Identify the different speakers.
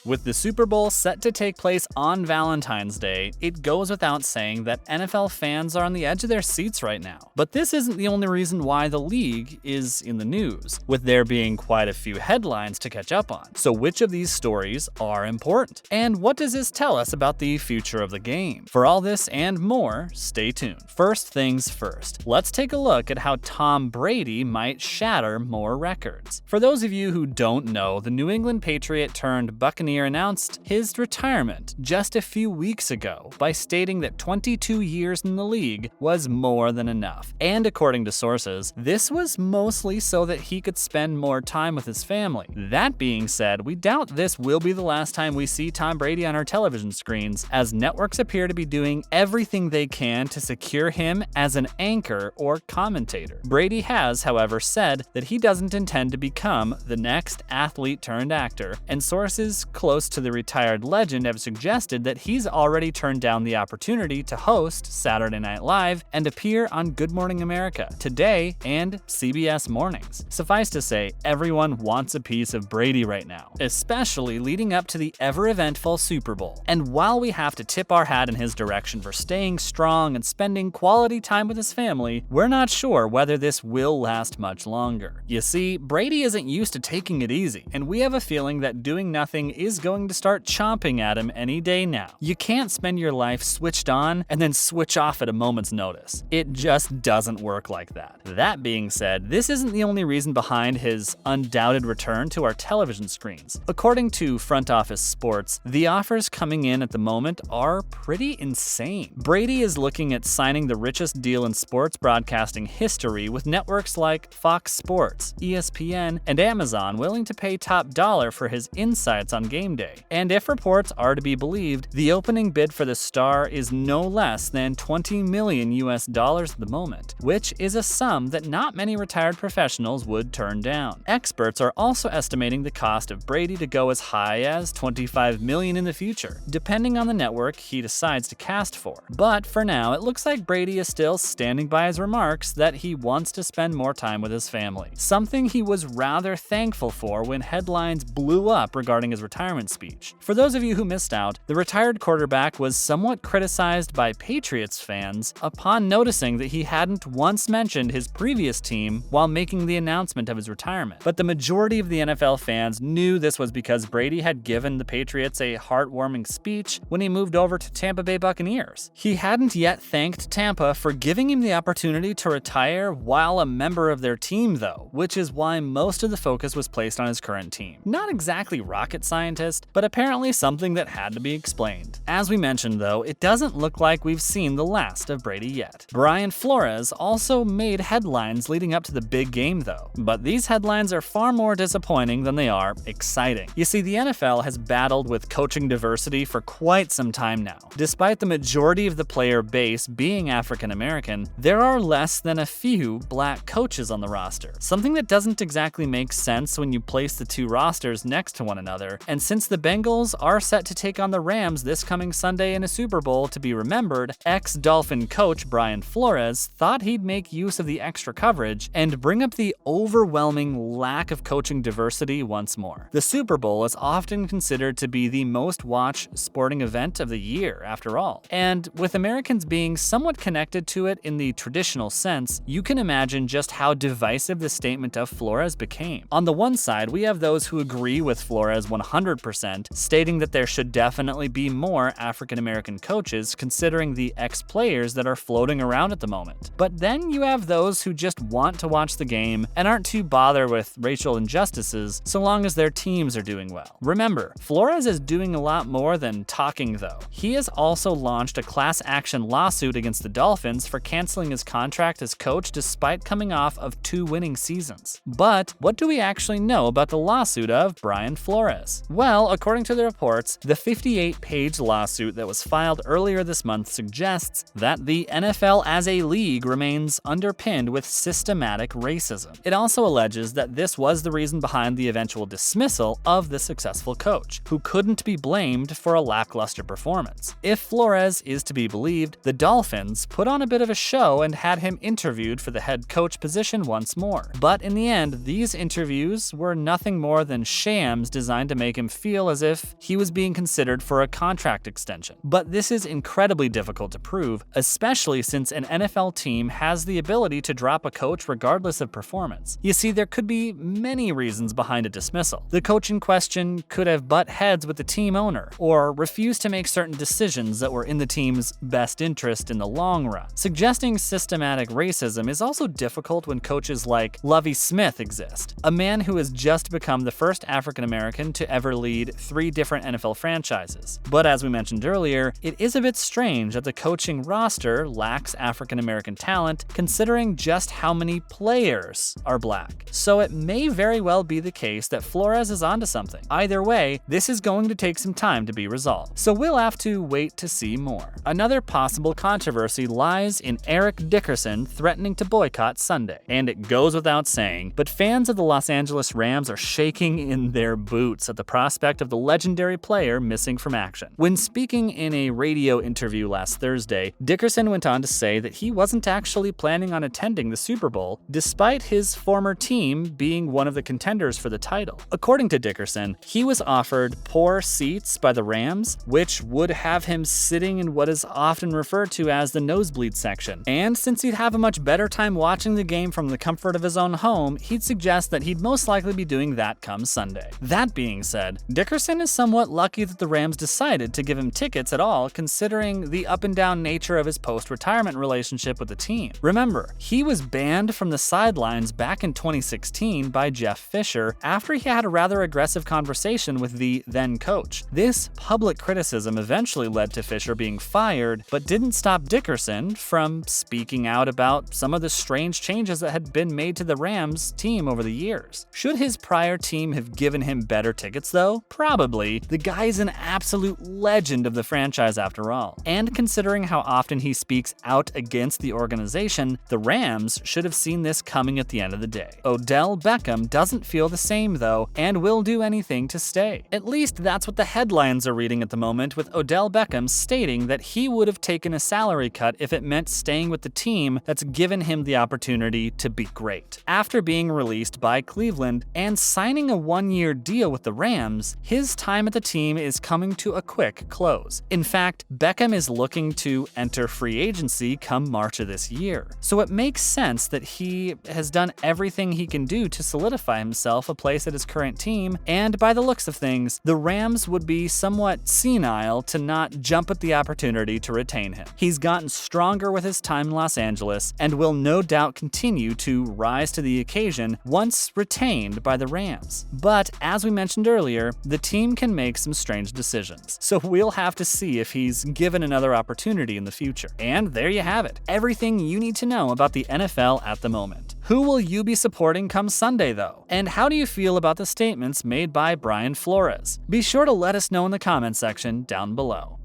Speaker 1: With the Super Bowl set to take place on Valentine's Day, it goes without saying that NFL fans are on the edge of their seats right now. But this isn't the only reason why the league is in the news, with there being quite a few headlines to catch up on. So which of these stories are important? And what does this tell us about the future of the game? For all this and more, stay tuned. First things first, let's take a look at how Tom Brady might shatter more records. For those of you who don't know, the New England Patriot turned Buccaneer announced his retirement just a few weeks ago by stating that 22 years in the league was more than enough. And according to sources, this was mostly so that he could spend more time with his family. That being said, we doubt this will be the last time we see Tom Brady on our television screens, as networks appear to be doing everything they can to secure him as an anchor or commentator. Brady has, however, said that he doesn't intend to become the next athlete turned actor, and sources close to the retired legend have suggested that he's already turned down the opportunity to host Saturday Night Live and appear on Good Morning America, Today, and CBS Mornings. Suffice to say, everyone wants a piece of Brady right now, especially leading up to the ever-eventful Super Bowl. And while we have to tip our hat in his direction for staying strong and spending quality time with his family, we're not sure whether this will last much longer. You see, Brady isn't used to taking it easy, and we have a feeling that doing nothing is going to start chomping at him any day now. You can't spend your life switched on and then switch off at a moment's notice. It just doesn't work like that. That being said, this isn't the only reason behind his undoubted return to our television screens. According to Front Office Sports, the offers coming in at the moment are pretty insane. Brady is looking at signing the richest deal in sports broadcasting history, with networks like Fox Sports, ESPN, and Amazon willing to pay top dollar for his insights on game day. And if reports are to be believed, the opening bid for the star is no less than $20 million at the moment, which is a sum that not many retired professionals would turn down. Experts are also estimating the cost of Brady to go as high as $25 million in the future, depending on the network he decides to cast for. But for now, it looks like Brady is still standing by his remarks that he wants to spend more time with his family, something he was rather thankful for when headlines blew up regarding his retirement speech. For those of you who missed out, the retired quarterback was somewhat criticized by Patriots fans upon noticing that he hadn't once mentioned his previous team while making the announcement of his retirement. But the majority of the NFL fans knew this was because Brady had given the Patriots a heartwarming speech when he moved over to Tampa Bay Buccaneers. He hadn't yet thanked Tampa for giving him the opportunity to retire while a member of their team, though, which is why most of the focus was placed on his current team. Not exactly rocket scientist, but apparently something that had to be explained. As we mentioned though, it doesn't look like we've seen the last of Brady yet. Brian Flores also made headlines leading up to the big game though, but these headlines are far more disappointing than they are exciting. You see, the NFL has battled with coaching diversity for quite some time now. Despite the majority of the player base being African American, there are less than a few black coaches on the roster, something that doesn't exactly make sense when you place the two rosters next to one another. And since the Bengals are set to take on the Rams this coming Sunday in a Super Bowl to be remembered, ex-Dolphin coach Brian Flores thought he'd make use of the extra coverage and bring up the overwhelming lack of coaching diversity once more. The Super Bowl is often considered to be the most watched sporting event of the year, after all. And with Americans being somewhat connected to it in the traditional sense, you can imagine just how divisive the statement of Flores became. On the one side, we have those who agree with Flores 100%, stating that there should definitely be more African-American coaches considering the ex-players that are floating around at the moment. But then you have those who just want to watch the game and aren't too bothered with racial injustices so long as their teams are doing well. Remember, Flores is doing a lot more than talking though. He has also launched a class action lawsuit against the Dolphins for canceling his contract as coach despite coming off of 2 winning seasons. But what do we actually know about the lawsuit of Brian Flores? Well, according to the reports, the 58-page lawsuit that was filed earlier this month suggests that the NFL as a league remains underpinned with systematic racism. It also alleges that this was the reason behind the eventual dismissal of the successful coach, who couldn't be blamed for a lackluster performance. If Flores is to be believed, the Dolphins put on a bit of a show and had him interviewed for the head coach position once more. But in the end, these interviews were nothing more than shams designed to make him feel as if he was being considered for a contract extension. But this is incredibly difficult to prove, especially since an NFL team has the ability to drop a coach regardless of performance. You see, there could be many reasons behind a dismissal. The coach in question could have butt heads with the team owner, or refused to make certain decisions that were in the team's best interest in the long run. Suggesting systematic racism is also difficult when coaches like Lovie Smith exist, a man who has just become the first African American to ever lead 3 different NFL franchises. But as we mentioned earlier, it is a bit strange that the coaching roster lacks African American talent, considering just how many players are black. So it may very well be the case that Flores is onto something. Either way, this is going to take some time to be resolved, so we'll have to wait to see more. Another possible controversy lies in Eric Dickerson threatening to boycott Sunday. And it goes without saying, but fans of the Los Angeles Rams are shaking in their boots at the prospect of the legendary player missing from action. When speaking in a radio interview last Thursday, Dickerson went on to say that he wasn't actually planning on attending the Super Bowl, despite his former team being one of the contenders for the title. According to Dickerson, he was offered poor seats by the Rams, which would have him sitting in what is often referred to as the nosebleed section. And since he'd have a much better time watching the game from the comfort of his own home, he'd suggest that he'd most likely be doing that come Sunday. That being said, Dickerson is somewhat lucky that the Rams decided to give him tickets at all, considering the up and down nature of his post-retirement relationship with the team. Remember, he was banned from the sidelines back in 2016 by Jeff Fisher after he had a rather aggressive conversation with the then coach. This public criticism eventually led to Fisher being fired, but didn't stop Dickerson from speaking out about some of the strange changes that had been made to the Rams team over the years. Should his prior team have given him better tickets though? Probably. The guy's an absolute legend of the franchise after all. And considering how often he speaks out against the organization, the Rams should have seen this coming at the end of the day. Odell Beckham doesn't feel the same though, and will do anything to stay. At least that's what the headlines are reading at the moment, with Odell Beckham stating that he would have taken a salary cut if it meant staying with the team that's given him the opportunity to be great. After being released by Cleveland and signing a 1-year deal with the Rams, his time at the team is coming to a quick close. In fact, Beckham is looking to enter free agency come March of this year. So it makes sense that he has done everything he can do to solidify himself a place at his current team, and by the looks of things, the Rams would be somewhat senile to not jump at the opportunity to retain him. He's gotten stronger with his time in Los Angeles and will no doubt continue to rise to the occasion once retained by the Rams. But as we mentioned earlier, the team can make some strange decisions, so we'll have to see if he's given another opportunity in the future. And there you have it, everything you need to know about the NFL at the moment. Who will you be supporting come Sunday though? And how do you feel about the statements made by Brian Flores? Be sure to let us know in the comments section down below.